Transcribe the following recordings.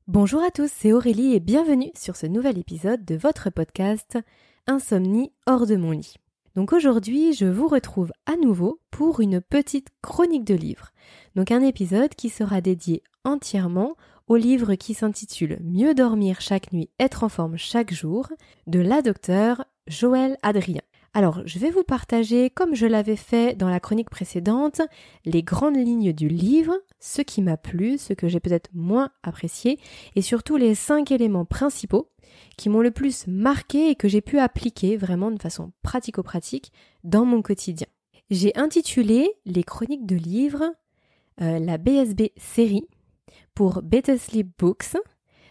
Bonjour à tous, c'est Aurélie et bienvenue sur ce nouvel épisode de votre podcast Insomnie hors de mon lit. Donc aujourd'hui, je vous retrouve à nouveau pour une petite chronique de livres. Donc un épisode qui sera dédié entièrement au livre qui s'intitule Mieux dormir chaque nuit, être en forme chaque jour de la docteure Joëlle Adrien. Alors, je vais vous partager, comme je l'avais fait dans la chronique précédente, les grandes lignes du livre, ce qui m'a plu, ce que j'ai peut-être moins apprécié, et surtout les 5 éléments principaux qui m'ont le plus marqué et que j'ai pu appliquer vraiment de façon pratico-pratique dans mon quotidien. J'ai intitulé les chroniques de livres la BSB série pour Better Sleep Books,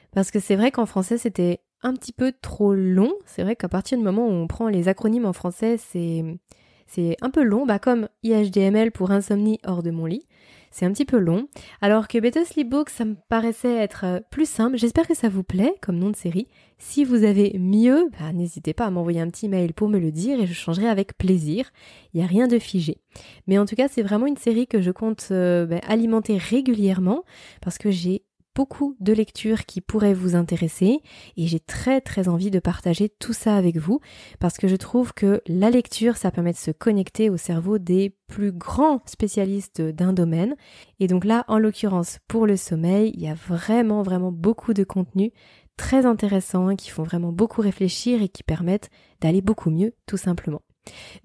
parce que c'est vrai qu'en français c'était un petit peu trop long. C'est vrai qu'à partir du moment où on prend les acronymes en français, c'est un peu long, comme IHDML pour Insomnie hors de mon lit. C'est un petit peu long. Alors que Better Sleep Books, ça me paraissait être plus simple. J'espère que ça vous plaît comme nom de série. Si vous avez mieux, n'hésitez pas à m'envoyer un petit mail pour me le dire et je changerai avec plaisir. Il n'y a rien de figé. Mais en tout cas, c'est vraiment une série que je compte alimenter régulièrement parce que j'ai beaucoup de lectures qui pourraient vous intéresser et j'ai très très envie de partager tout ça avec vous parce que je trouve que la lecture ça permet de se connecter au cerveau des plus grands spécialistes d'un domaine et donc là en l'occurrence pour le sommeil il y a vraiment beaucoup de contenus très intéressants qui font vraiment beaucoup réfléchir et qui permettent d'aller beaucoup mieux tout simplement.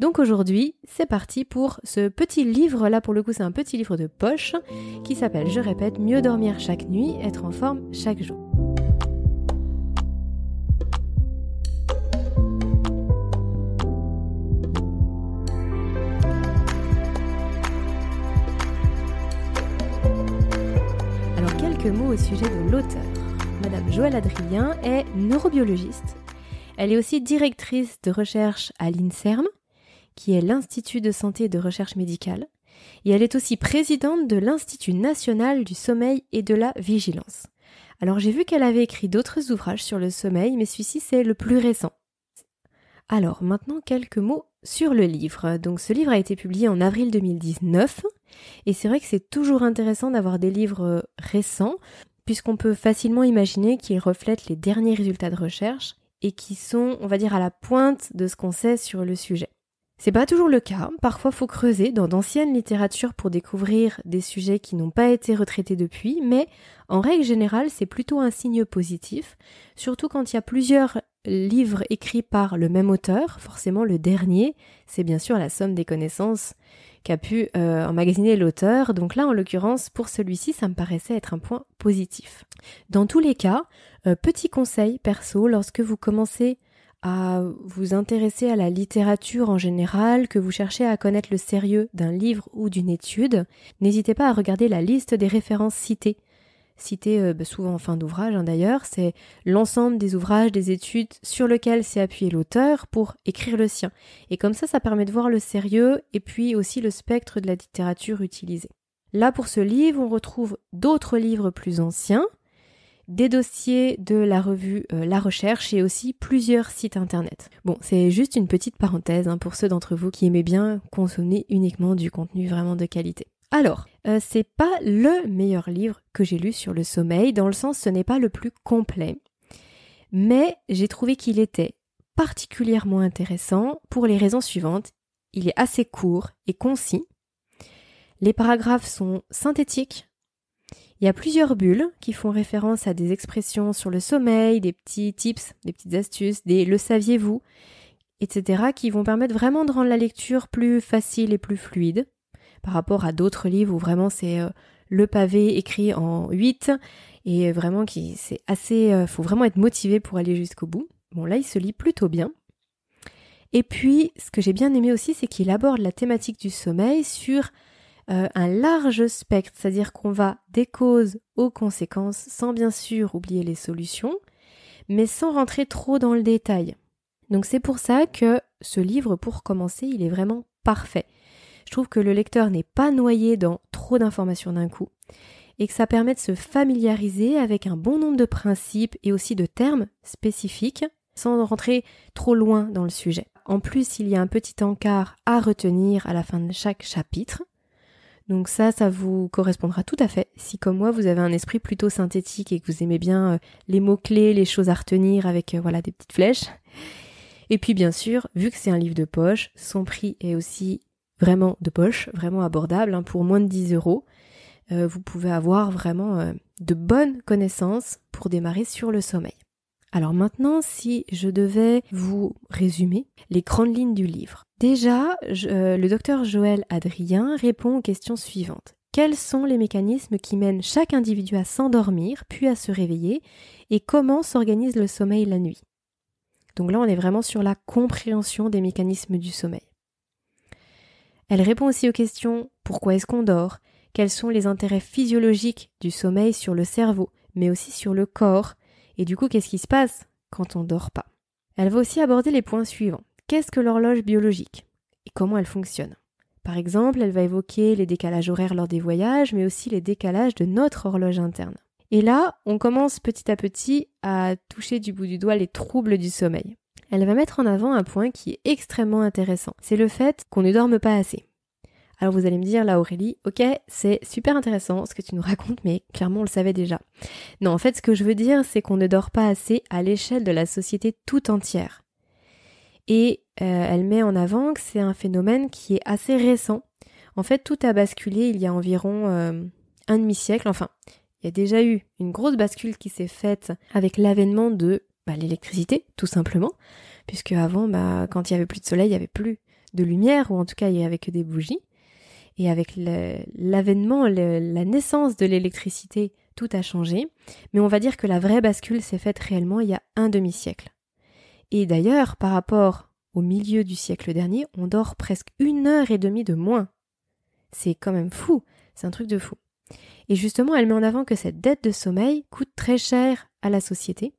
Donc aujourd'hui, c'est parti pour ce petit livre, là pour le coup c'est un petit livre de poche qui s'appelle, je répète, Mieux dormir chaque nuit, être en forme chaque jour. Alors quelques mots au sujet de l'auteur. Madame Joëlle Adrien est neurobiologiste. Elle est aussi directrice de recherche à l'INSERM, qui est l'Institut de santé et de recherche médicale, et elle est aussi présidente de l'Institut national du sommeil et de la vigilance. Alors j'ai vu qu'elle avait écrit d'autres ouvrages sur le sommeil, mais celui-ci c'est le plus récent. Alors maintenant quelques mots sur le livre. Donc ce livre a été publié en avril 2019, et c'est vrai que c'est toujours intéressant d'avoir des livres récents, puisqu'on peut facilement imaginer qu'ils reflètent les derniers résultats de recherche, et qui sont, on va dire, à la pointe de ce qu'on sait sur le sujet. C'est pas toujours le cas, parfois faut creuser dans d'anciennes littératures pour découvrir des sujets qui n'ont pas été retraités depuis, mais en règle générale c'est plutôt un signe positif, surtout quand il y a plusieurs livres écrits par le même auteur, forcément le dernier, c'est bien sûr la somme des connaissances qu'a pu emmagasiner l'auteur, donc là en l'occurrence pour celui-ci ça me paraissait être un point positif. Dans tous les cas, petit conseil perso, lorsque vous commencez à vous intéresser à la littérature en général, que vous cherchez à connaître le sérieux d'un livre ou d'une étude, n'hésitez pas à regarder la liste des références citées. Citées souvent en fin d'ouvrage d'ailleurs, c'est l'ensemble des ouvrages, des études sur lesquels s'est appuyé l'auteur pour écrire le sien. Et comme ça permet de voir le sérieux et puis aussi le spectre de la littérature utilisée. Là pour ce livre, on retrouve d'autres livres plus anciens, des dossiers de la revue La Recherche et aussi plusieurs sites internet. Bon, c'est juste une petite parenthèse pour ceux d'entre vous qui aimaient bien consommer uniquement du contenu vraiment de qualité. Alors, c'est pas le meilleur livre que j'ai lu sur le sommeil, dans le sens ce n'est pas le plus complet, mais j'ai trouvé qu'il était particulièrement intéressant pour les raisons suivantes. Il est assez court et concis, les paragraphes sont synthétiques, il y a plusieurs bulles qui font référence à des expressions sur le sommeil, des petits tips, des petites astuces, des « le saviez-vous », etc. qui vont permettre vraiment de rendre la lecture plus facile et plus fluide par rapport à d'autres livres où vraiment c'est le pavé écrit en 8 et vraiment c'est assez, faut vraiment être motivé pour aller jusqu'au bout. Bon là il se lit plutôt bien. Et puis ce que j'ai bien aimé aussi c'est qu'il aborde la thématique du sommeil sur un large spectre, c'est-à-dire qu'on va des causes aux conséquences sans bien sûr oublier les solutions, mais sans rentrer trop dans le détail. Donc c'est pour ça que ce livre, pour commencer, il est vraiment parfait. Je trouve que le lecteur n'est pas noyé dans trop d'informations d'un coup et que ça permet de se familiariser avec un bon nombre de principes et aussi de termes spécifiques sans rentrer trop loin dans le sujet. En plus, il y a un petit encart à retenir à la fin de chaque chapitre. Donc ça vous correspondra tout à fait si comme moi vous avez un esprit plutôt synthétique et que vous aimez bien les mots-clés, les choses à retenir avec des petites flèches. Et puis bien sûr, vu que c'est un livre de poche, son prix est aussi vraiment de poche, vraiment abordable, pour moins de 10 €. Vous pouvez avoir vraiment de bonnes connaissances pour démarrer sur le sommeil. Alors maintenant, si je devais vous résumer les grandes lignes du livre. Déjà, le docteur Joël Adrien répond aux questions suivantes. Quels sont les mécanismes qui mènent chaque individu à s'endormir, puis à se réveiller, et comment s'organise le sommeil la nuit? Donc là, on est vraiment sur la compréhension des mécanismes du sommeil. Elle répond aussi aux questions « Pourquoi est-ce qu'on dort ? Quels sont les intérêts physiologiques du sommeil sur le cerveau, mais aussi sur le corps ? Et du coup, qu'est-ce qui se passe quand on ne dort pas ?» Elle va aussi aborder les points suivants. Qu'est-ce que l'horloge biologique et comment elle fonctionne? Par exemple, elle va évoquer les décalages horaires lors des voyages, mais aussi les décalages de notre horloge interne. Et là, on commence petit à petit à toucher du bout du doigt les troubles du sommeil. Elle va mettre en avant un point qui est extrêmement intéressant. C'est le fait qu'on ne dorme pas assez. Alors vous allez me dire, là Aurélie, ok, c'est super intéressant ce que tu nous racontes, mais clairement on le savait déjà. Non, en fait ce que je veux dire, c'est qu'on ne dort pas assez à l'échelle de la société tout entière. Et elle met en avant que c'est un phénomène qui est assez récent. En fait, tout a basculé il y a environ un demi-siècle, enfin, il y a déjà eu une grosse bascule qui s'est faite avec l'avènement de l'électricité, tout simplement, puisque avant, quand il y avait plus de soleil, il y avait plus de lumière, ou en tout cas il y avait que des bougies. Et avec l'avènement, la naissance de l'électricité, tout a changé. Mais on va dire que la vraie bascule s'est faite réellement il y a un demi-siècle. Et d'ailleurs, par rapport au milieu du siècle dernier, on dort presque 1h30 de moins. C'est quand même fou, c'est un truc de fou. Et justement, elle met en avant que cette dette de sommeil coûte très cher à la société.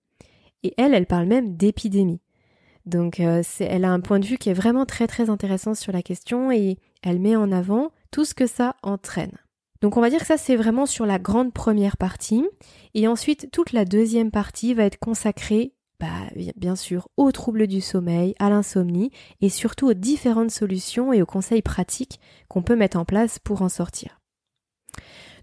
Et elle parle même d'épidémie. Donc elle a un point de vue qui est vraiment très très intéressant sur la question et elle met en avant tout ce que ça entraîne. Donc on va dire que ça c'est vraiment sur la grande première partie et ensuite toute la deuxième partie va être consacrée bien sûr aux troubles du sommeil, à l'insomnie et surtout aux différentes solutions et aux conseils pratiques qu'on peut mettre en place pour en sortir.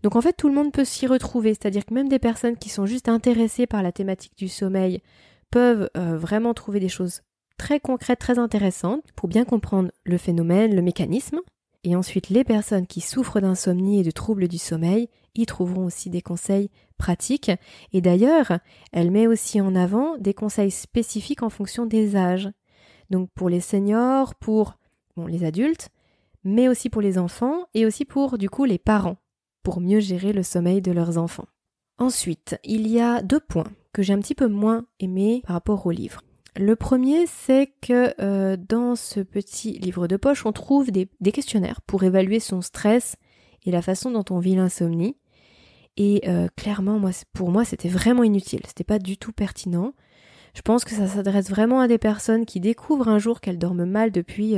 Donc en fait tout le monde peut s'y retrouver, c'est-à-dire que même des personnes qui sont juste intéressées par la thématique du sommeil peuvent vraiment trouver des choses très concrètes, très intéressantes pour bien comprendre le phénomène, le mécanisme. Et ensuite, les personnes qui souffrent d'insomnie et de troubles du sommeil y trouveront aussi des conseils pratiques. Et d'ailleurs, elle met aussi en avant des conseils spécifiques en fonction des âges. Donc pour les seniors, pour les adultes, mais aussi pour les enfants et aussi pour du coup les parents, pour mieux gérer le sommeil de leurs enfants. Ensuite, il y a 2 points que j'ai un petit peu moins aimés par rapport au livre. Le premier, c'est que dans ce petit livre de poche, on trouve des questionnaires pour évaluer son stress et la façon dont on vit l'insomnie. Et clairement, pour moi, c'était vraiment inutile. C'était pas du tout pertinent. Je pense que ça s'adresse vraiment à des personnes qui découvrent un jour qu'elles dorment mal depuis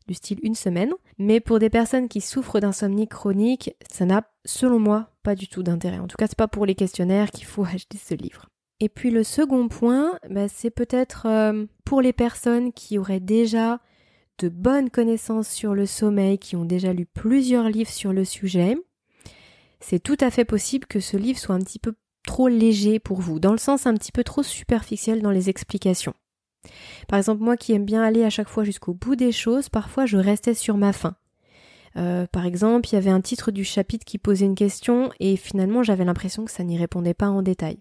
du style 1 semaine. Mais pour des personnes qui souffrent d'insomnie chronique, ça n'a, selon moi, pas du tout d'intérêt. En tout cas, c'est pas pour les questionnaires qu'il faut acheter ce livre. Et puis le second point, c'est peut-être pour les personnes qui auraient déjà de bonnes connaissances sur le sommeil, qui ont déjà lu plusieurs livres sur le sujet. C'est tout à fait possible que ce livre soit un petit peu trop léger pour vous, dans le sens un petit peu trop superficiel dans les explications. Par exemple, moi qui aime bien aller à chaque fois jusqu'au bout des choses, parfois je restais sur ma faim. Par exemple, il y avait un titre du chapitre qui posait une question et finalement j'avais l'impression que ça n'y répondait pas en détail.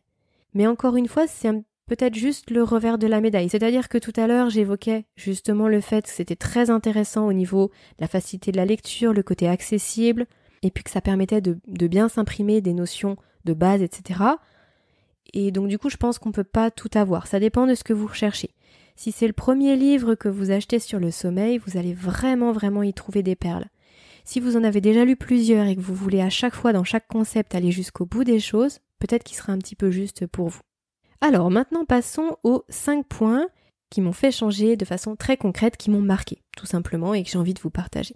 Mais encore une fois, c'est peut-être juste le revers de la médaille. C'est-à-dire que tout à l'heure, j'évoquais justement le fait que c'était très intéressant au niveau de la facilité de la lecture, le côté accessible, et puis que ça permettait de bien s'imprimer des notions de base, etc. Et donc du coup, je pense qu'on ne peut pas tout avoir. Ça dépend de ce que vous recherchez. Si c'est le premier livre que vous achetez sur le sommeil, vous allez vraiment, vraiment y trouver des perles. Si vous en avez déjà lu plusieurs et que vous voulez à chaque fois, dans chaque concept, aller jusqu'au bout des choses, peut-être qu'il sera un petit peu juste pour vous. Alors maintenant passons aux 5 points qui m'ont fait changer de façon très concrète, qui m'ont marqué tout simplement et que j'ai envie de vous partager.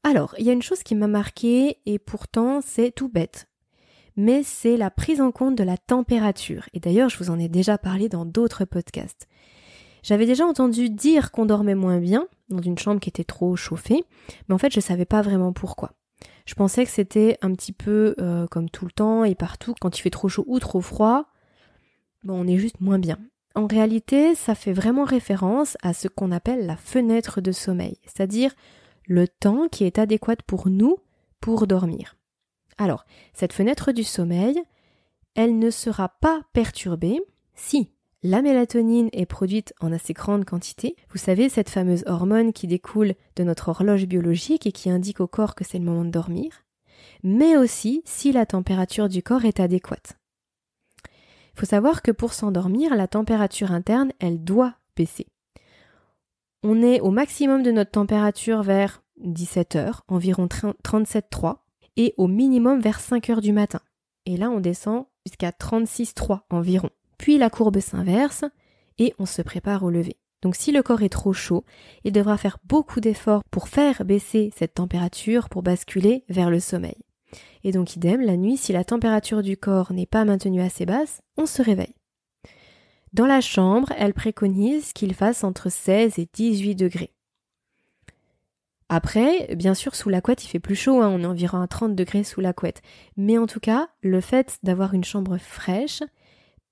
Alors, il y a une chose qui m'a marqué et pourtant c'est tout bête. Mais c'est la prise en compte de la température. Et d'ailleurs, je vous en ai déjà parlé dans d'autres podcasts. J'avais déjà entendu dire qu'on dormait moins bien dans une chambre qui était trop chauffée, mais en fait je ne savais pas vraiment pourquoi. Je pensais que c'était un petit peu comme tout le temps et partout, quand il fait trop chaud ou trop froid, on est juste moins bien. En réalité, ça fait vraiment référence à ce qu'on appelle la fenêtre de sommeil, c'est-à-dire le temps qui est adéquat pour nous pour dormir. Alors, cette fenêtre du sommeil, elle ne sera pas perturbée si la mélatonine est produite en assez grande quantité. Vous savez, cette fameuse hormone qui découle de notre horloge biologique et qui indique au corps que c'est le moment de dormir, mais aussi si la température du corps est adéquate. Il faut savoir que pour s'endormir, la température interne, elle doit baisser. On est au maximum de notre température vers 17h, environ 37,3, et au minimum vers 5h du matin. Et là, on descend jusqu'à 36,3 environ. Puis la courbe s'inverse et on se prépare au lever. Donc si le corps est trop chaud, il devra faire beaucoup d'efforts pour faire baisser cette température pour basculer vers le sommeil. Et donc idem, la nuit, si la température du corps n'est pas maintenue assez basse, on se réveille. Dans la chambre, elle préconise qu'il fasse entre 16 et 18 degrés. Après, bien sûr, sous la couette, il fait plus chaud, on est environ à 30 degrés sous la couette. Mais en tout cas, le fait d'avoir une chambre fraîche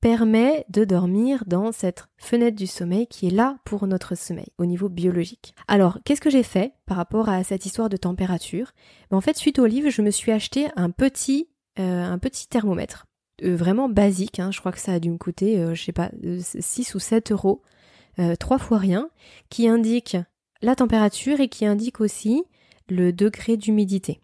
permet de dormir dans cette fenêtre du sommeil qui est là pour notre sommeil, au niveau biologique. Alors, qu'est-ce que j'ai fait par rapport à cette histoire de température ? En fait, suite au livre, je me suis acheté un petit thermomètre, vraiment basique, je crois que ça a dû me coûter, 6 ou 7 euros, 3 fois rien, qui indique la température et qui indique aussi le degré d'humidité.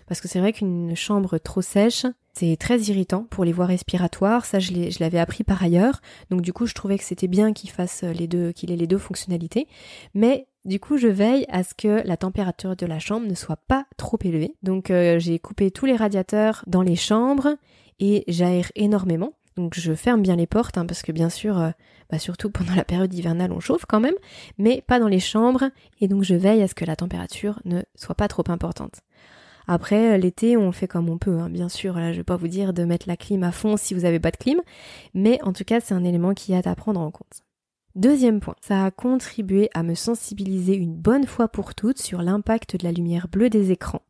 Parce que c'est vrai qu'une chambre trop sèche, c'est très irritant pour les voies respiratoires, ça je l'avais appris par ailleurs, donc du coup je trouvais que c'était bien qu'il ait les deux fonctionnalités, mais du coup je veille à ce que la température de la chambre ne soit pas trop élevée, donc j'ai coupé tous les radiateurs dans les chambres et j'aère énormément, donc je ferme bien les portes, parce que bien sûr, surtout pendant la période hivernale on chauffe quand même, mais pas dans les chambres, et donc je veille à ce que la température ne soit pas trop importante. Après, l'été, on fait comme on peut, bien sûr. Là, je vais pas vous dire de mettre la clim à fond si vous avez pas de clim, mais en tout cas, c'est un élément qui est à prendre en compte. Deuxième point, ça a contribué à me sensibiliser une bonne fois pour toutes sur l'impact de la lumière bleue des écrans,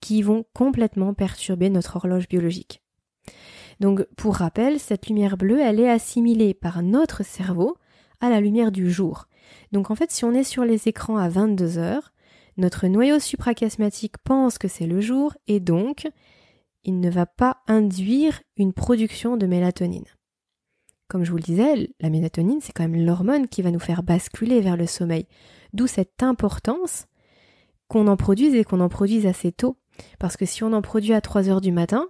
qui vont complètement perturber notre horloge biologique. Donc, pour rappel, cette lumière bleue, elle est assimilée par notre cerveau à la lumière du jour. Donc, en fait, si on est sur les écrans à 22h, notre noyau suprachiasmatique pense que c'est le jour et donc il ne va pas induire une production de mélatonine. Comme je vous le disais, la mélatonine, c'est quand même l'hormone qui va nous faire basculer vers le sommeil. D'où cette importance qu'on en produise et qu'on en produise assez tôt. Parce que si on en produit à 3h du matin,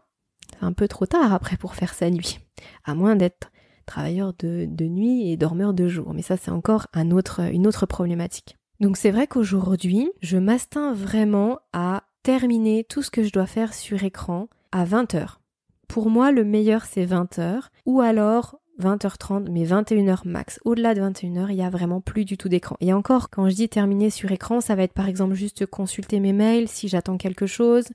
c'est un peu trop tard après pour faire sa nuit. À moins d'être travailleur de nuit et dormeur de jour. Mais ça, c'est encore une autre problématique. Donc c'est vrai qu'aujourd'hui, je m'astreins vraiment à terminer tout ce que je dois faire sur écran à 20h. Pour moi, le meilleur c'est 20h ou alors 20h30, mais 21h max. Au-delà de 21h, il n'y a vraiment plus du tout d'écran. Et encore, quand je dis terminer sur écran, ça va être par exemple juste consulter mes mails si j'attends quelque chose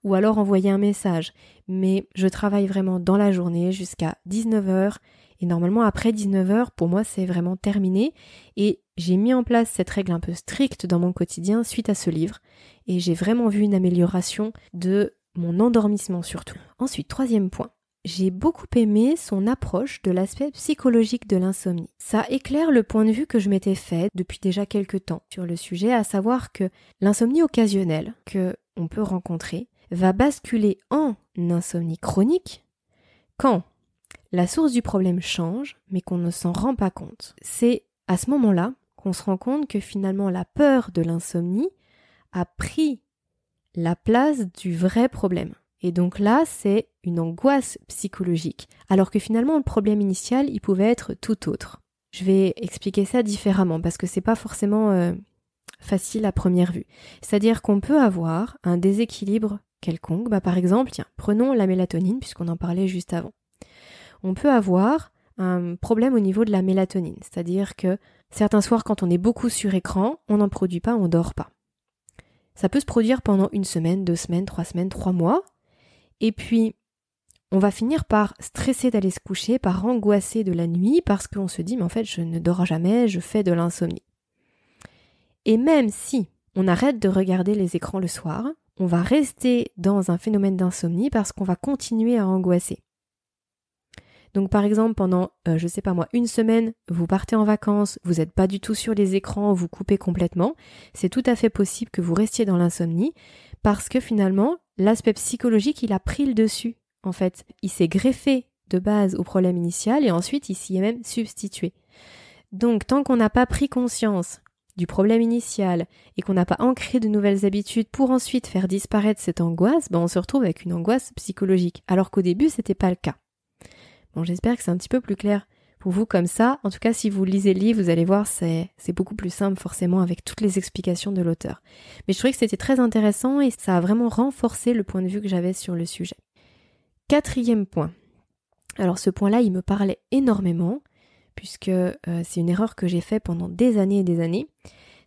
ou alors envoyer un message. Mais je travaille vraiment dans la journée jusqu'à 19h. Et normalement, après 19h, pour moi, c'est vraiment terminé. Et j'ai mis en place cette règle un peu stricte dans mon quotidien suite à ce livre. Et j'ai vraiment vu une amélioration de mon endormissement surtout. Ensuite, troisième point. J'ai beaucoup aimé son approche de l'aspect psychologique de l'insomnie. Ça éclaire le point de vue que je m'étais fait depuis déjà quelques temps sur le sujet, à savoir que l'insomnie occasionnelle que on peut rencontrer va basculer en insomnie chronique quand la source du problème change, mais qu'on ne s'en rend pas compte. C'est à ce moment-là qu'on se rend compte que finalement la peur de l'insomnie a pris la place du vrai problème. Et donc là, c'est une angoisse psychologique, alors que finalement le problème initial, il pouvait être tout autre. Je vais expliquer ça différemment, parce que c'est pas forcément facile à première vue. C'est-à-dire qu'on peut avoir un déséquilibre quelconque, par exemple, prenons la mélatonine, puisqu'on en parlait juste avant. On peut avoir un problème au niveau de la mélatonine, c'est-à-dire que certains soirs, quand on est beaucoup sur écran, on n'en produit pas, on dort pas. Ça peut se produire pendant 1 semaine, 2 semaines, 3 semaines, 3 mois, et puis on va finir par stresser d'aller se coucher, par angoisser de la nuit, parce qu'on se dit, mais en fait, je ne dors jamais, je fais de l'insomnie. Et même si on arrête de regarder les écrans le soir, on va rester dans un phénomène d'insomnie parce qu'on va continuer à angoisser. Donc par exemple, pendant, une semaine, vous partez en vacances, vous n'êtes pas du tout sur les écrans, vous coupez complètement, c'est tout à fait possible que vous restiez dans l'insomnie parce que finalement, l'aspect psychologique, il a pris le dessus. En fait, il s'est greffé de base au problème initial et ensuite, il s'y est même substitué. Donc, tant qu'on n'a pas pris conscience du problème initial et qu'on n'a pas ancré de nouvelles habitudes pour ensuite faire disparaître cette angoisse, on se retrouve avec une angoisse psychologique, alors qu'au début, c'était pas le cas. Bon, j'espère que c'est un petit peu plus clair pour vous comme ça. En tout cas, si vous lisez le livre, vous allez voir, c'est beaucoup plus simple forcément avec toutes les explications de l'auteur. Mais je trouvais que c'était très intéressant et ça a vraiment renforcé le point de vue que j'avais sur le sujet. 4e point. Alors ce point-là, il me parlait énormément puisque c'est une erreur que j'ai faite pendant des années et des années.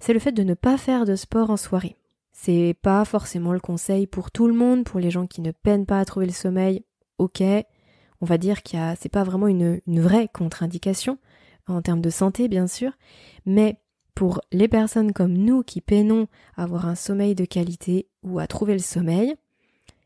C'est le fait de ne pas faire de sport en soirée. C'est pas forcément le conseil pour tout le monde, pour les gens qui ne peinent pas à trouver le sommeil, ok. On va dire c'est pas vraiment une vraie contre-indication, en termes de santé bien sûr, mais pour les personnes comme nous qui peinons à avoir un sommeil de qualité ou à trouver le sommeil,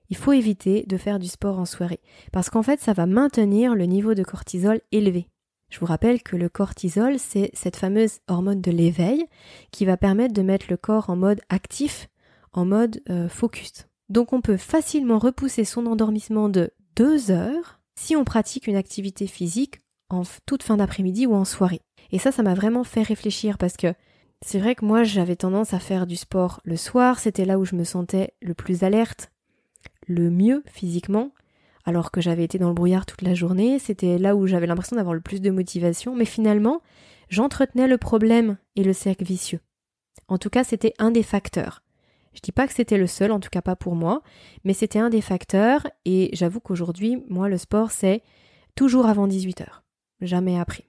il faut éviter de faire du sport en soirée, parce qu'en fait ça va maintenir le niveau de cortisol élevé. Je vous rappelle que le cortisol, c'est cette fameuse hormone de l'éveil qui va permettre de mettre le corps en mode actif, en mode focus. Donc on peut facilement repousser son endormissement de 2 heures si on pratique une activité physique en toute fin d'après-midi ou en soirée. Et ça m'a vraiment fait réfléchir parce que c'est vrai que moi j'avais tendance à faire du sport le soir, c'était là où je me sentais le plus alerte, le mieux physiquement, alors que j'avais été dans le brouillard toute la journée, c'était là où j'avais l'impression d'avoir le plus de motivation, mais finalement j'entretenais le problème et le cercle vicieux. En tout cas c'était un des facteurs. Je dis pas que c'était le seul, en tout cas pas pour moi, mais c'était un des facteurs et j'avoue qu'aujourd'hui, moi, le sport, c'est toujours avant 18h. Jamais après.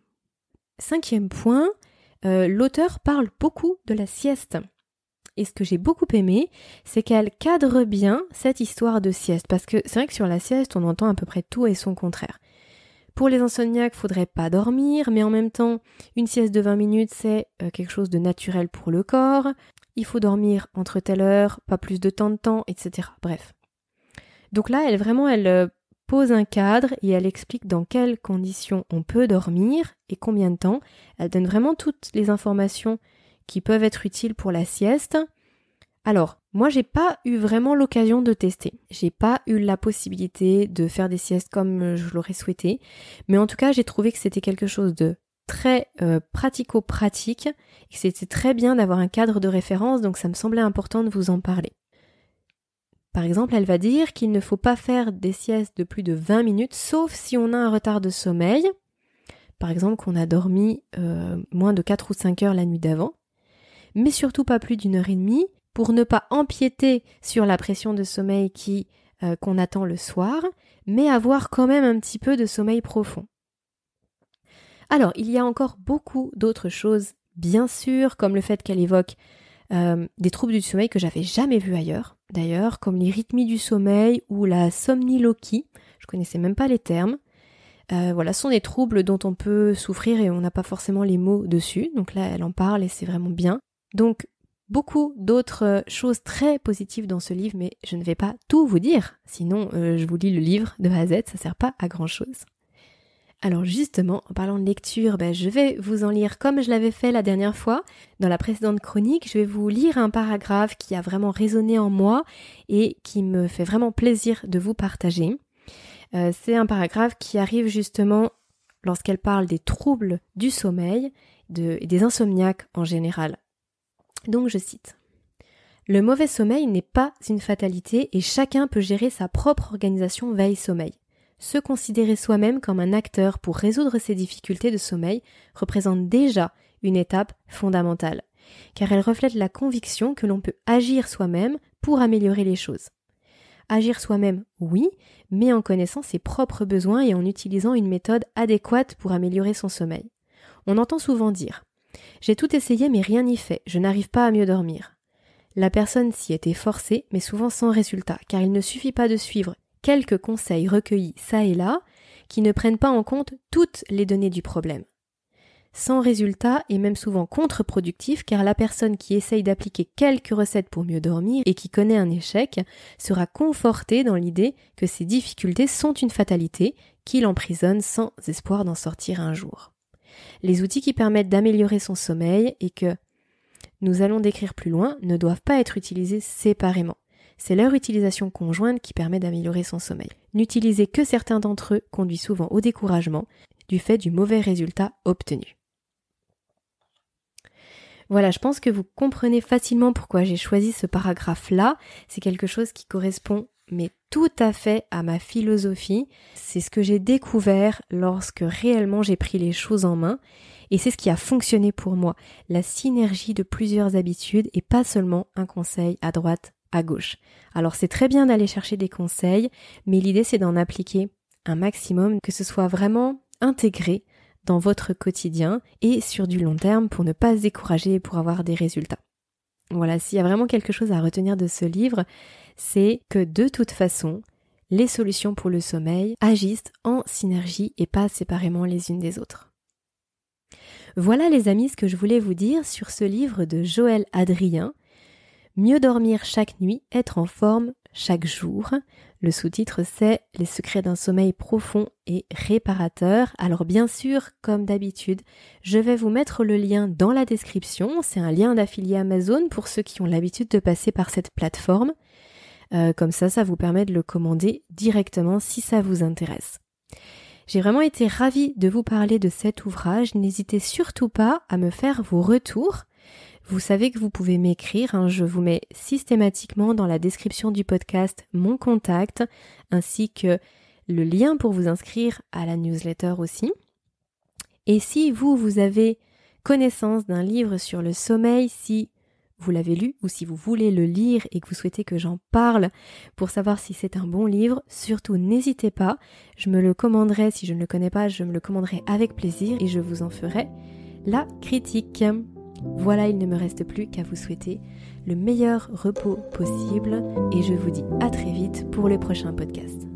5e point, l'auteur parle beaucoup de la sieste. Et ce que j'ai beaucoup aimé, c'est qu'elle cadre bien cette histoire de sieste. Parce que c'est vrai que sur la sieste, on entend à peu près tout et son contraire. Pour les insomniaques, faudrait pas dormir, mais en même temps, une sieste de 20 minutes, c'est quelque chose de naturel pour le corps. Il faut dormir entre telle heure, pas plus de temps, etc. Bref. Donc là, elle pose un cadre et elle explique dans quelles conditions on peut dormir et combien de temps. Elle donne vraiment toutes les informations qui peuvent être utiles pour la sieste. Alors, moi, j'ai pas eu vraiment l'occasion de tester. J'ai pas eu la possibilité de faire des siestes comme je l'aurais souhaité. Mais en tout cas, j'ai trouvé que c'était quelque chose de très pratico-pratique et que c'était très bien d'avoir un cadre de référence, donc ça me semblait important de vous en parler. Par exemple, elle va dire qu'il ne faut pas faire des siestes de plus de 20 minutes, sauf si on a un retard de sommeil, par exemple qu'on a dormi moins de 4 ou 5 heures la nuit d'avant, mais surtout pas plus d'1 heure et demie, pour ne pas empiéter sur la pression de sommeil qu'on attend le soir, mais avoir quand même un petit peu de sommeil profond. Alors, il y a encore beaucoup d'autres choses, bien sûr, comme le fait qu'elle évoque des troubles du sommeil que j'avais jamais vus ailleurs, d'ailleurs, comme les rythmies du sommeil ou la somniloquie, je connaissais même pas les termes. Voilà, ce sont des troubles dont on peut souffrir et on n'a pas forcément les mots dessus, donc là, elle en parle et c'est vraiment bien. Donc, beaucoup d'autres choses très positives dans ce livre, mais je ne vais pas tout vous dire, sinon je vous lis le livre de A à Z, ça sert pas à grand chose. Alors justement, en parlant de lecture, je vais vous en lire comme je l'avais fait la dernière fois. Dans la précédente chronique, je vais vous lire un paragraphe qui a vraiment résonné en moi et qui me fait vraiment plaisir de vous partager. C'est un paragraphe qui arrive justement lorsqu'elle parle des troubles du sommeil et des insomniaques en général. Donc je cite. « Le mauvais sommeil n'est pas une fatalité et chacun peut gérer sa propre organisation veille-sommeil. Se considérer soi-même comme un acteur pour résoudre ses difficultés de sommeil représente déjà une étape fondamentale, car elle reflète la conviction que l'on peut agir soi-même pour améliorer les choses. Agir soi-même, oui, mais en connaissant ses propres besoins et en utilisant une méthode adéquate pour améliorer son sommeil. On entend souvent dire « J'ai tout essayé mais rien n'y fait, je n'arrive pas à mieux dormir ». La personne s'y était forcée, mais souvent sans résultat, car il ne suffit pas de suivre quelques conseils recueillis ça et là qui ne prennent pas en compte toutes les données du problème. sans résultat et même souvent contre-productif, car la personne qui essaye d'appliquer quelques recettes pour mieux dormir et qui connaît un échec sera confortée dans l'idée que ces difficultés sont une fatalité qui l'emprisonne sans espoir d'en sortir un jour. Les outils qui permettent d'améliorer son sommeil et que nous allons décrire plus loin ne doivent pas être utilisés séparément. C'est leur utilisation conjointe qui permet d'améliorer son sommeil. N'utiliser que certains d'entre eux conduit souvent au découragement du fait du mauvais résultat obtenu. Voilà, je pense que vous comprenez facilement pourquoi j'ai choisi ce paragraphe-là. C'est quelque chose qui correspond mais tout à fait à ma philosophie. C'est ce que j'ai découvert lorsque réellement j'ai pris les choses en main et c'est ce qui a fonctionné pour moi. La synergie de plusieurs habitudes et pas seulement un conseil à droite, à gauche. Alors c'est très bien d'aller chercher des conseils, mais l'idée c'est d'en appliquer un maximum, que ce soit vraiment intégré dans votre quotidien et sur du long terme pour ne pas se décourager et pour avoir des résultats. Voilà, s'il y a vraiment quelque chose à retenir de ce livre, c'est que de toute façon, les solutions pour le sommeil agissent en synergie et pas séparément les unes des autres. Voilà les amis ce que je voulais vous dire sur ce livre de Joël Adrien, Mieux dormir chaque nuit, être en forme chaque jour. Le sous-titre c'est « Les secrets d'un sommeil profond et réparateur ». Alors bien sûr, comme d'habitude, je vais vous mettre le lien dans la description. C'est un lien d'affilié Amazon pour ceux qui ont l'habitude de passer par cette plateforme. Comme ça vous permet de le commander directement si ça vous intéresse. J'ai vraiment été ravie de vous parler de cet ouvrage. N'hésitez surtout pas à me faire vos retours. Vous savez que vous pouvez m'écrire, je vous mets systématiquement dans la description du podcast mon contact, ainsi que le lien pour vous inscrire à la newsletter aussi. Et si vous avez connaissance d'un livre sur le sommeil, si vous l'avez lu ou si vous voulez le lire et que vous souhaitez que j'en parle pour savoir si c'est un bon livre, surtout n'hésitez pas, je me le commanderai, si je ne le connais pas, je me le commanderai avec plaisir et je vous en ferai la critique. Voilà, il ne me reste plus qu'à vous souhaiter le meilleur repos possible et je vous dis à très vite pour le prochain podcast.